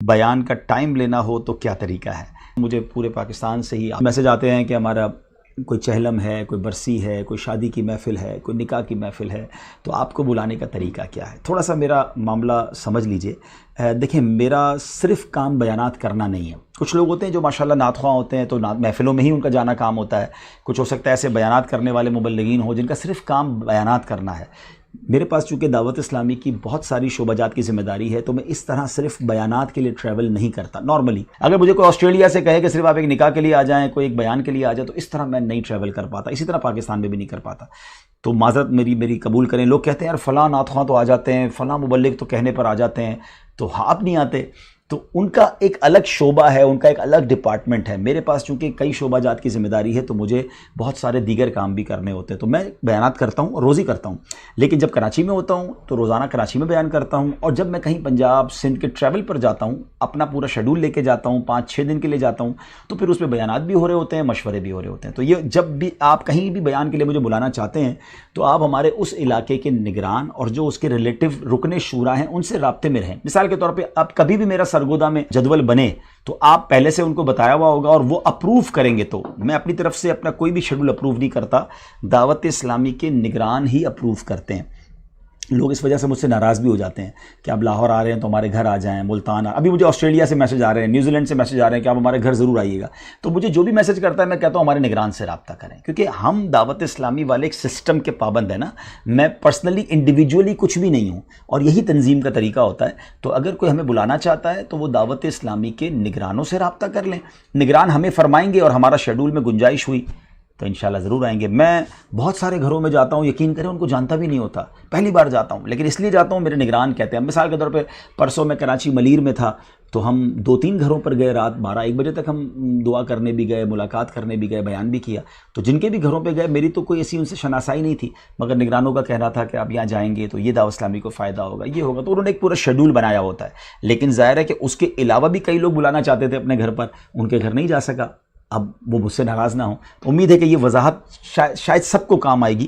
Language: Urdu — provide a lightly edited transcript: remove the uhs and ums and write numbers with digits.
بیان کا ٹائم لینا ہو تو کیا طریقہ ہے؟ مجھے پورے پاکستان سے ہی میسج آتے ہیں کہ ہمارا کوئی چہلم ہے، کوئی برسی ہے، کوئی شادی کی محفل ہے، کوئی نکاح کی محفل ہے، تو آپ کو بلانے کا طریقہ کیا ہے؟ تھوڑا سا میرا معاملہ سمجھ لیجئے۔ دیکھیں، میرا صرف کام بیانات کرنا نہیں ہے۔ کچھ لوگ ہوتے ہیں جو ماشاءاللہ نعت خواں ہوتے ہیں، تو محفلوں میں ہی ان کا جانا کام ہوتا ہے۔ کچھ ہو سکتا ہے ایسے بیانات کرنے والے مبلغین ہوں جن کا صرف کام بیانات کرنا ہے۔ میرے پاس چونکہ دعوت اسلامی کی بہت ساری شعبہ جات کی ذمہ داری ہے، تو میں اس طرح صرف بیانات کے لیے ٹریول نہیں کرتا نارملی۔ اگر مجھے کوئی آسٹریلیا سے کہے کہ صرف آپ ایک نکاح کے لیے آ جائیں، کوئی ایک بیان کے لیے آ جائیں، تو اس طرح میں نہیں ٹریول کر پاتا، اسی طرح پاکستان میں بھی نہیں کر پاتا۔ تو معذرت میری قبول کریں۔ لوگ کہتے ہیں یار فلاں نعت خواں تو آ جاتے ہیں، فلاں مبلغ تو کہنے پر آ جاتے ہیں، تو آپ نہیں آتے۔ تو ان کا ایک الگ شعبہ ہے، ان کا ایک الگ ڈپارٹمنٹ ہے۔ میرے پاس چونکہ کئی شعبہ جات کی ذمہ داری ہے، تو مجھے بہت سارے دیگر کام بھی کرنے ہوتے ہیں۔ تو میں بیانات کرتا ہوں، روز ہی کرتا ہوں، لیکن جب کراچی میں ہوتا ہوں تو روزانہ کراچی میں بیان کرتا ہوں، اور جب میں کہیں پنجاب سندھ کے ٹریول پر جاتا ہوں، اپنا پورا شیڈول لے کے جاتا ہوں، 5-6 دن کے لیے جاتا ہوں، تو پھر اس میں بیانات بھی ہو رہے ہوتے ہیں، مشورے بھی ہو رہے ہوتے ہیں۔ تو یہ جب بھی آپ کہیں بھی بیان کے لیے مجھے بلانا چاہتے ہیں، تو آپ ہمارے اس علاقے کے نگران اور جو اس کے ریلیٹو رکن شورا ہیں ان سے رابطے میں رہیں۔ مثال کے طور پہ آپ کبھی بھی میرا سرگودا میں جدول بنے تو آپ پہلے سے ان کو بتایا ہوا ہوگا، اور وہ اپروو کریں گے۔ تو میں اپنی طرف سے اپنا کوئی بھی شیڈول اپروو نہیں کرتا، دعوت اسلامی کے نگران ہی اپروو کرتے ہیں۔ لوگ اس وجہ سے مجھ سے ناراض بھی ہو جاتے ہیں کہ آپ لاہور آ رہے ہیں تو ہمارے گھر آ جائیں، ملتان ابھی مجھے آسٹریلیا سے میسج آ رہے ہیں، نیوزی لینڈ سے میسج آ رہے ہیں کہ آپ ہمارے گھر ضرور آئیے گا۔ تو مجھے جو بھی میسج کرتا ہے میں کہتا ہوں ہمارے نگران سے رابطہ کریں، کیونکہ ہم دعوت اسلامی والے ایک سسٹم کے پابند ہیں نا۔ میں پرسنلی انڈیویجولی کچھ بھی نہیں ہوں، اور یہی تنظیم کا طریقہ ہوتا ہے۔ تو اگر کوئی ہمیں بلانا چاہتا ہے تو وہ دعوت اسلامی کے نگرانوں سے رابطہ کر لیں، نگران ہمیں فرمائیں گے اور ہمارا شیڈول میں گنجائش ہوئی تو انشاءاللہ ضرور آئیں گے۔ میں بہت سارے گھروں میں جاتا ہوں، یقین کریں ان کو جانتا بھی نہیں ہوتا، پہلی بار جاتا ہوں، لیکن اس لیے جاتا ہوں میرے نگران کہتے ہیں۔ مثال کے طور پہ پرسوں میں کراچی ملیر میں تھا، تو ہم 2-3 گھروں پر گئے، رات 12-1 بجے تک ہم دعا کرنے بھی گئے، ملاقات کرنے بھی گئے، بیان بھی کیا۔ تو جن کے بھی گھروں پہ گئے، میری تو کوئی ایسی ان سے شناسائی نہیں تھی، مگر نگرانوں کا کہنا تھا کہ آپ یہاں جائیں گے تو یہ دعوت اسلامی کو فائدہ ہوگا، یہ ہوگا۔ تو انہوں نے ایک پورا شیڈول بنایا ہوتا ہے، لیکن ظاہر ہے کہ اس کے علاوہ بھی کئی لوگ بلانا چاہتے تھے اپنے گھر پر، ان کے گھر نہیں جا سکا۔ اب وہ مجھ سے ناراض نہ ہوں، تو امید ہے کہ یہ وضاحت شاید سب کو کام آئے گی۔